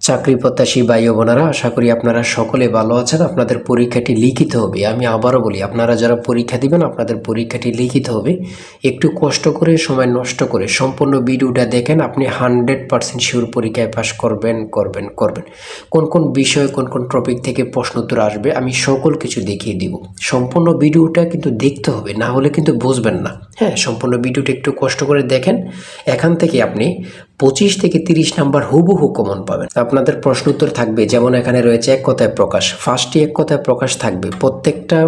চাকরি প্রত্যাশী ভাই ও বোনেরা, আশা করি আপনারা সকলে ভালো আছেন। আপনাদের পরীক্ষাটি লিখিত হবে। আমি আবারও বলি, আপনারা যারা পরীক্ষা দিবেন আপনাদের পরীক্ষাটি লিখিত হবে। একটু কষ্ট করে, সময় নষ্ট করে সম্পূর্ণ ভিডিওটা দেখেন, আপনি 100% শিওর পরীক্ষায় পাস করবেন। কোন কোন বিষয়, কোন কোন টপিক থেকে প্রশ্ন উত্তর আসবে আমি সকল কিছু দেখিয়ে দিব। সম্পূর্ণ ভিডিওটা কিন্তু দেখতে হবে, না হলে কিন্তু বুঝবেন না। হ্যাঁ, সম্পূর্ণ ভিডিওটা একটু কষ্ট করে দেখেন। এখান থেকে আপনি 25 থেকে 30 নাম্বার হুবহু কমন পাবেন। আপনাদের প্রশ্ন উত্তর থাকবে, যেমন এখানে রয়েছে এক কথায় প্রকাশ। ফার্স্টে এক কথায় প্রকাশ থাকবে, প্রত্যেকটা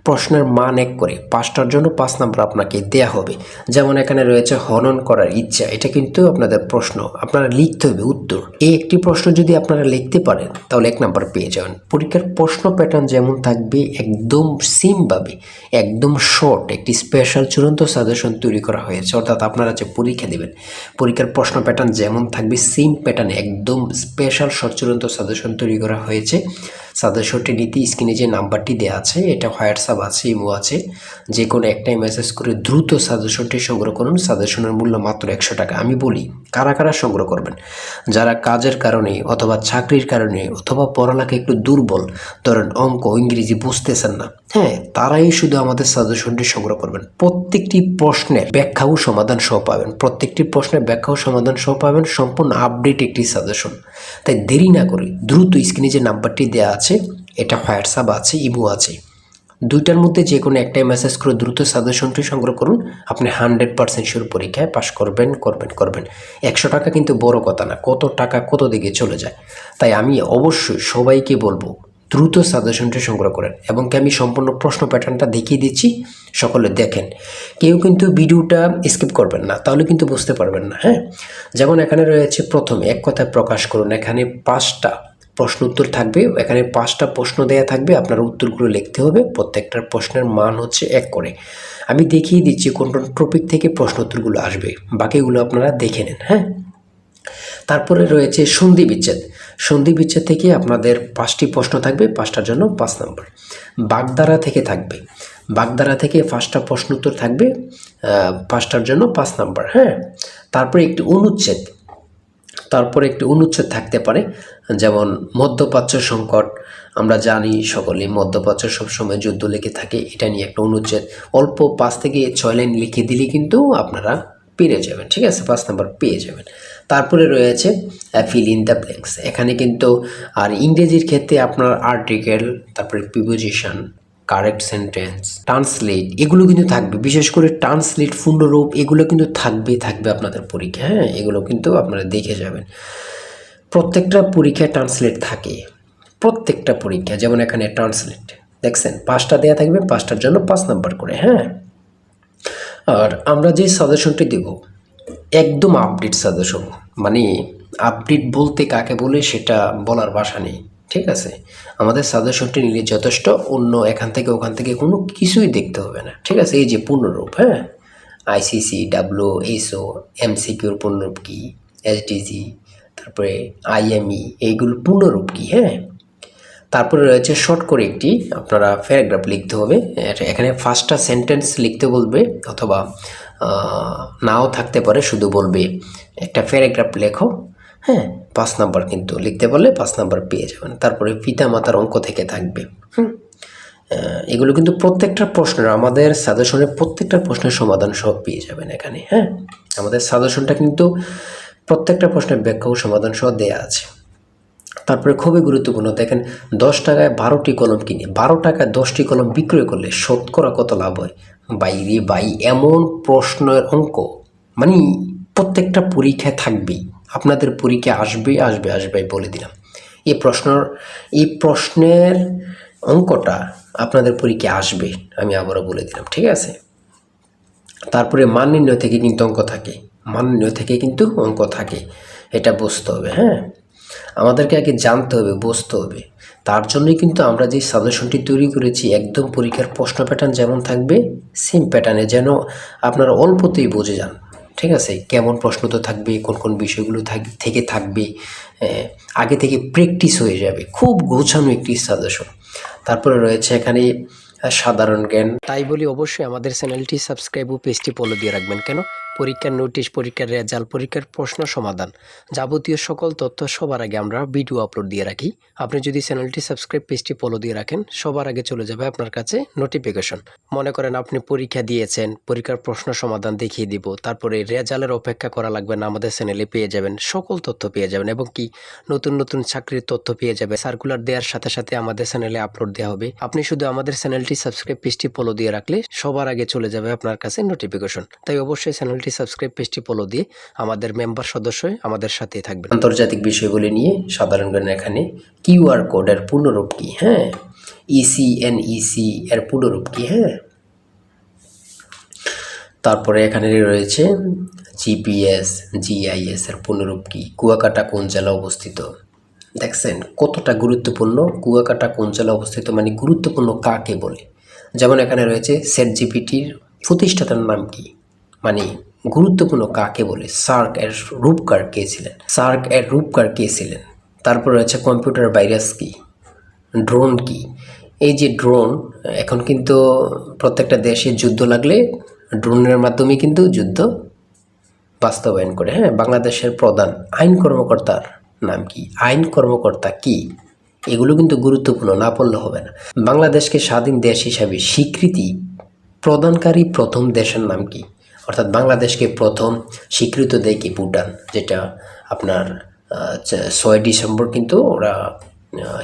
প্রশ্নের মান 1 করে, 5টার জন্য 5 নাম্বার আপনাকে দেয়া হবে। যেমন এখানে রয়েছে হনন করার ইচ্ছা, এটা কিন্তু আপনাদের প্রশ্ন, আপনারা লিখতে হবে উত্তর। এই একটি প্রশ্ন যদি আপনারা লিখতে পারেন তাহলে 1 নাম্বার পেয়ে যাবেন। পরীক্ষার প্রশ্ন প্যাটার্ন যেমন থাকবে একদম সিমভাবে, একদম শর্ট একটি স্পেশাল চূড়ান্ত সাজেশন তৈরি করা হয়েছে। অর্থাৎ আপনারা যে পরীক্ষা দেবেন, পরীক্ষার প্রশ্ন প্যাটার্ন যেমন থাকবে সেম প্যাটার্নে একদম স্পেশাল শর্ট চূড়ান্ত সাজেশন তৈরি করা হয়েছে। সাজেশনটি নিতে স্ক্রিনে যে নাম্বারটি দেওয়া আছে, এটা হোয়াটসঅ্যাপ আছে, ইমো আছে, যে কোনো একটাই মেসেজ করে দ্রুত সাজেশনটি সংগ্রহ করুন। সাজেশনের মূল্য মাত্র 100 টাকা। আমি বলি, কারা কারা সংগ্রহ করবেন? যারা কাজের কারণে অথবা চাকরির কারণে অথবা পড়ালেখা একটু দুর্বল, ধরেন অঙ্ক ইংরেজি বুঝতেছেন না, হ্যাঁ, তারাই শুধু আমাদের সাজেশনটি সংগ্রহ করবেন। প্রত্যেকটি প্রশ্নের ব্যাখ্যা ও সমাধান সহ পাবেন, প্রত্যেকটি প্রশ্নের ব্যাখ্যা ও সমাধান সহ পাবেন, সম্পূর্ণ আপডেট একটি সাজেশন। তাই দেরি না করে দ্রুত স্ক্রিনে যে নাম্বারটি দেওয়া আছে, এটা হোয়াটসঅ্যাপ আছে, ইমো আছে, দুইটার মধ্যে যে কোনো একটাই মেসেজ করে দ্রুত সাজেশনটি সংগ্রহ করুন। আপনি 100% শিওর পরীক্ষায় পাশ করবেন। 100 টাকা কিন্তু বড় কথা না, কত টাকা কত দিকে চলে যায়। তাই আমি অবশ্যই সবাইকে বলবো, দ্রুত সাজেশনটি সংগ্রহ করেন। এবং আমি সম্পূর্ণ প্রশ্ন প্যাটার্নটা দেখিয়ে দিচ্ছি, সকলে দেখেন। কেউ কিন্তু ভিডিওটা স্কিপ করবেন না, তাহলে কিন্তু বুঝতে পারবেন না। হ্যাঁ, যেমন এখানে রয়েছে প্রথমে এক কথায় প্রকাশ করুন। এখানে 5টা প্রশ্ন উত্তর থাকবে, এখানে 5টা প্রশ্ন দেয়া থাকবে, আপনার উত্তরগুলো লিখতে হবে। প্রত্যেকটার প্রশ্নের মান হচ্ছে 1 করে। আমি দেখিয়ে দিচ্ছি কোন কোন টপিক থেকে প্রশ্ন উত্তরগুলো আসবে, বাকিগুলো আপনারা দেখে নেন। হ্যাঁ, তারপরে রয়েছে সন্ধি বিচ্ছেদ। সন্ধি বিচ্ছেদ থেকে আপনাদের 5টি প্রশ্ন থাকবে, 5টার জন্য 5 নাম্বার। বাগধারা থেকে থাকবে, বাগধারা থেকে 5টা প্রশ্ন উত্তর থাকবে, 5টার জন্য 5 নাম্বার। হ্যাঁ, তারপরে একটি অনুচ্ছেদ, থাকতে পারে, যেমন মধ্যপ্রাচ্য সংকট। আমরা জানি সকলে মধ্যপ্রাচ্য সবসময় যুদ্ধ লেগে থাকে, এটা নিয়ে একটা অনুচ্ছেদ অল্প 5 থেকে 6 লাইন লিখে দিলে কিন্তু আপনারা পেরে যাবেন। ঠিক আছে, 5 নাম্বার পেয়ে যাবেন। তারপরে রয়েছে ফিল ইন দ্য ব্ল্যাঙ্কস। এখানে কিন্তু আর ইংরেজির ক্ষেত্রে আপনার আর্টিকেল, তারপরে প্রিপোজিশন, কারেক্ট সেন্টেন্স, ট্রান্সলেট, এগুলো কিন্তু থাকবে। বিশেষ করে ট্রান্সলেট, পূর্ণরূপ, এগুলো কিন্তু থাকবে আপনাদের পরীক্ষা। হ্যাঁ, এগুলো কিন্তু আপনারা দেখে যাবেন। প্রত্যেকটা পরীক্ষায় ট্রান্সলেট থাকে, প্রত্যেকটা পরীক্ষা। যেমন এখানে ট্রান্সলেট দেখছেন, 5টা দেওয়া থাকবে, 5টার জন্য 5 নাম্বার করে। হ্যাঁ, আর আমরা যে সাজেশনটি দেব একদম আপডেট সাজেশন। মানে আপডেট বলতে কাকে বলে সেটা বলার ভাষা নেই। ঠিক আছে, আমাদের সাজেশনটি নিলে যথেষ্ট, অন্য এখান থেকে ওখান থেকে কোনো কিছুই দেখতে হবে না। ঠিক আছে, এই যে পূর্ণরূপ, হ্যাঁ, আইসিসি, ডাব্লিউএসও, এমসিকিউর পূর্ণরূপ কী, এসডিজি, তারপরে আইএমই, এইগুলো পূর্ণরূপ কী। হ্যাঁ, তারপরে রয়েছে শর্ট করে একটি আপনারা প্যারাগ্রাফ লিখতে হবে। এখানে 5টা সেন্টেন্স লিখতে বলবে, অথবা নাও থাকতে পারে, শুধু বলবে একটা প্যারাগ্রাফ লেখো। হ্যাঁ, 5 নাম্বার কিন্তু লিখতে বললে 5 নাম্বার পেয়ে যাবেন। তারপরে পিতা মাতার অঙ্ক থেকে থাকবে। এগুলো কিন্তু প্রত্যেকটা প্রশ্নের, আমাদের সাজেশনের প্রত্যেকটা প্রশ্নের সমাধান সব পেয়ে যাবেন এখানে। হ্যাঁ, আমাদের সাজেশনটা কিন্তু প্রত্যেকটা প্রশ্নের ব্যাখ্যা ও সমাধান সহ দেয়া আছে। তারপরে খুবই গুরুত্বপূর্ণ, দেখেন 10 টাকায় 12টি কলম কিনে 12 টাকায় 10টি কলম বিক্রয় করলে শতকরা কত লাভ হয়? ভাই, এমন প্রশ্নের অঙ্ক মানে প্রত্যেকটা পরীক্ষায় থাকবেই, আপনাদের পরীক্ষা আসবে বলে দিলাম। এই প্রশ্নের অঙ্কটা আপনাদের পরীক্ষায় আসবে, আমি আবারও বলে দিলাম। ঠিক আছে, তারপরে মান নির্ণয় থেকে কিন্তু অঙ্ক থাকে, এটা বুঝতে হবে। হ্যাঁ, আমাদেরকে আগে জানতে হবে, বুঝতে হবে। তার জন্যই কিন্তু আমরা যে সাজেশনটি তৈরি করেছি, একদম পরীক্ষার প্রশ্ন প্যাটার্ন যেমন থাকবে সেম প্যাটার্নে, যেন আপনারা অল্পতেই বুঝে যান। ঠিক আছে, কেমন প্রশ্ন তো থাকবে, কোন কোন বিষয়গুলো থেকে থাকবে, আগে থেকে প্র্যাকটিস হয়ে যাবে। খুব গোছানো একটি সাজেশন। তারপরে রয়েছে এখানে সাধারণ জ্ঞান। তাই বলি, অবশ্যই আমাদের চ্যানেলটি সাবস্ক্রাইব ও পেজটি ফলো দিয়ে রাখবেন। কেন? পরীক্ষার নোটিশ, পরীক্ষার রেজাল্ট, পরীক্ষার প্রশ্ন সমাধান, যাবতীয় সকল তথ্য সবার আগে আমরা ভিডিও আপলোড দিয়ে রাখি। আপনি যদি চ্যানেলটি সাবস্ক্রাইব, পেজটি ফলো দিয়ে রাখেন, সবার আগে চলে যাবে আপনার কাছে নোটিফিকেশন। মনে করেন আপনি পরীক্ষা দিয়েছেন, পরীক্ষার প্রশ্ন সমাধান দেখিয়ে দিব, তারপরে রেজাল্টের অপেক্ষা করা লাগবে না, আমাদের চ্যানেলে পেয়ে যাবেন, সকল তথ্য পেয়ে যাবেন এবং কি নতুন নতুন চাকরির তথ্য পেয়ে যাবে। সার্কুলার দেওয়ার সাথে সাথে আমাদের চ্যানেলে আপলোড দেওয়া হবে। আপনি শুধু আমাদের চ্যানেলটি সাবস্ক্রাইব, পেজটি ফলো দিয়ে রাখলে সবার আগে চলে যাবে আপনার কাছে নোটিফিকেশন। তাই অবশ্যই চ্যানেলটি সাবস্ক্রাইব, পেজটি ফলো দিয়ে আমাদের মেম্বার সদস্য আমাদের সাথে থাকবেন। আন্তর্জাতিক বিষয়গুলি নিয়ে সাধারণ জ্ঞান, এখানে কিউআর কোডের পূর্ণরূপ কি, হ্যাঁ, ইসিএনইসি এর পূর্ণরূপ কি, হ্যাঁ, তারপরে এখানে রয়েছে জিপিএস, জিআইএস এর পূর্ণরূপ কি, কুয়াকাটা কোন জেলা অবস্থিত। দেখছেন কতটা গুরুত্বপূর্ণ, কুয়াকাটা কোন জেলা অবস্থিত মানে গুরুত্বপূর্ণ কাকে বলে। যেমন এখানে রয়েছে চ্যাটজিপিটির প্রতিষ্ঠাতার নাম কি, মানে গুরুত্বপূর্ণ কাকে বলে। সার্ক এর রূপকার কে ছিলেন, সার্ক এর রূপকার কে ছিলেন। তারপর রয়েছে কম্পিউটার ভাইরাস কি, ড্রোন কি। এই যে ড্রোন, এখন কিন্তু প্রত্যেকটা দেশে যুদ্ধ লাগলে ড্রোনের মাধ্যমে কিন্তু যুদ্ধ বাস্তবায়ন করে। হ্যাঁ, বাংলাদেশের প্রধান আইন কর্মকর্তার নাম কি, আইন কর্মকর্তা কি, এগুলো কিন্তু গুরুত্বপূর্ণ, না পড়লে হবে না। বাংলাদেশকে স্বাধীন দেশ হিসাবে স্বীকৃতি প্রদানকারী প্রথম দেশের নাম কি, অর্থাৎ বাংলাদেশকে প্রথম স্বীকৃত দেয় কি, ভুটান, যেটা আপনার 6 ডিসেম্বর কিন্তু ওরা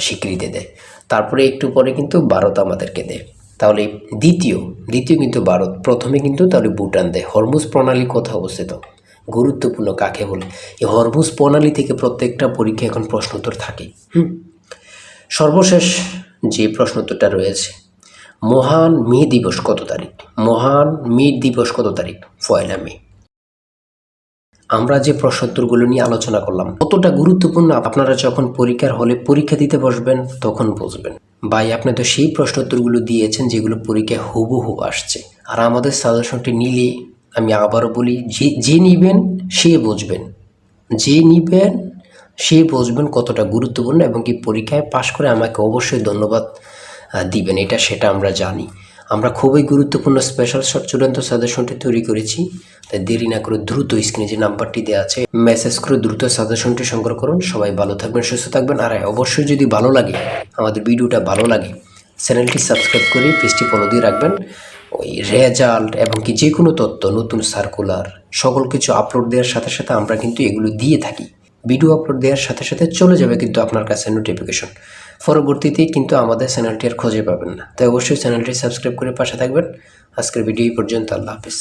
স্বীকৃতি দেয়। তারপরে একটু পরে কিন্তু ভারত আমাদেরকে দেয়। তাহলে দ্বিতীয় কিন্তু ভারত, প্রথমে কিন্তু তাহলে ভুটান দেয়। হরমুজ প্রণালী কোথায় অবস্থিত, গুরুত্বপূর্ণ কাকে বলে। এই হরমুজ প্রণালী থেকে প্রত্যেকটা পরীক্ষা এখন প্রশ্নোত্তর থাকে। সর্বশেষ যে প্রশ্নোত্তরটা রয়েছে, মহান মে দিবস কত তারিখ, মহান মে দিবস কত তারিখ, 1 মে। আমরা যে প্রশ্নোত্তরগুলো নিয়ে আলোচনা করলাম কতটা গুরুত্বপূর্ণ, আপনারা যখন পরীক্ষার হলে পরীক্ষা দিতে বসবেন তখন বুঝবেন। ভাই আপনি তো সেই প্রশ্নোত্তরগুলো দিয়েছেন যেগুলো পরীক্ষায় হুবহু আসছে। আর আমাদের সাজেশনটি নিলে, আমি আবারও বলি, যে নিবেন সে বুঝবেন, যে নিবেন সে বুঝবেন কতটা গুরুত্বপূর্ণ, এবং কি পরীক্ষায় পাশ করে আমাকে অবশ্যই ধন্যবাদ দিবেন, সেটা আমরা জানি। আমরা খুবই গুরুত্বপূর্ণ স্পেশাল শর্ট চূড়ান্ত সাজেশনটি তৈরি করেছি। তাই দেরি না করে দ্রুত স্ক্রিনে যে নাম্বারটি দেওয়া আছে মেসেজ করে দ্রুত সাজেশনটি সংগ্রহ করুন। সবাই ভালো থাকবেন, সুস্থ থাকবেন। আর অবশ্যই যদি ভালো লাগে, আমাদের ভিডিওটা ভালো লাগে, চ্যানেলটি সাবস্ক্রাইব করে পেজটি ফলো দিয়ে রাখবেন। ওই রেজাল্ট এবং কি যে কোনো তথ্য, নতুন সার্কুলার, সকল কিছু আপলোড দেওয়ার সাথে সাথে আমরা কিন্তু এগুলো দিয়ে থাকি। ভিডিও আপলোড দেওয়ার সাথে সাথে চলে যাবে কিন্তু আপনার কাছে নোটিফিকেশন। পরবর্তীতে কিন্তু আমাদের চ্যানেলটি আর খুঁজে পাবেন না। তাই অবশ্যই চ্যানেলটি সাবস্ক্রাইব করে পাশে থাকবেন। আজকের ভিডিও এই পর্যন্ত, আল্লাহ হাফেজ।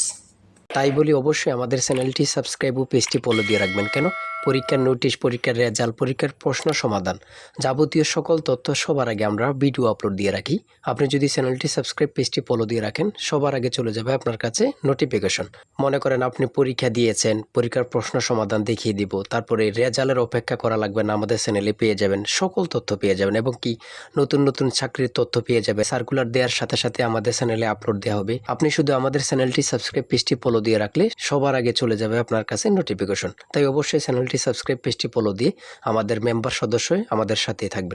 তাই বলি অবশ্যই আমাদের চ্যানেলটি সাবস্ক্রাইব ও পেজটি ফলো দিয়ে রাখবেন। কেন, পরীক্ষার নোটিশ, পরীক্ষার রেজাল্ট, পরীক্ষার প্রশ্ন সমাধান, যাবতীয় সকল তথ্য সবার আগে আমরা ভিডিও আপলোড দিয়ে রাখি। আপনি যদি চ্যানেলটি সাবস্ক্রাইব, পেজটি ফলো দিয়ে রাখেন, সবার আগে চলে যাবে আপনার কাছে নোটিফিকেশন। মনে করেন আপনি পরীক্ষা দিয়েছেন, পরীক্ষার প্রশ্ন সমাধান দেখিয়ে দিব, তারপরে রেজাল্টের অপেক্ষা করা লাগবে না, আমাদের চ্যানেলে পেয়ে যাবেন, সকল তথ্য পেয়ে যাবেন এবং কি নতুন নতুন চাকরির তথ্য পেয়ে যাবে। সার্কুলার দেওয়ার সাথে সাথে আমাদের চ্যানেলে আপলোড দেওয়া হবে। আপনি শুধু আমাদের চ্যানেলটি সাবস্ক্রাইব, পেজটি ফলো দিয়ে রাখলে সবার আগে চলে যাবে আপনার কাছে নোটিফিকেশন। তাই অবশ্যই চ্যানেলটি সাবস্ক্রাইব, পেজটি ফলো দিয়ে আমাদের মেম্বার সদস্য আমাদের সাথে থাকবেন।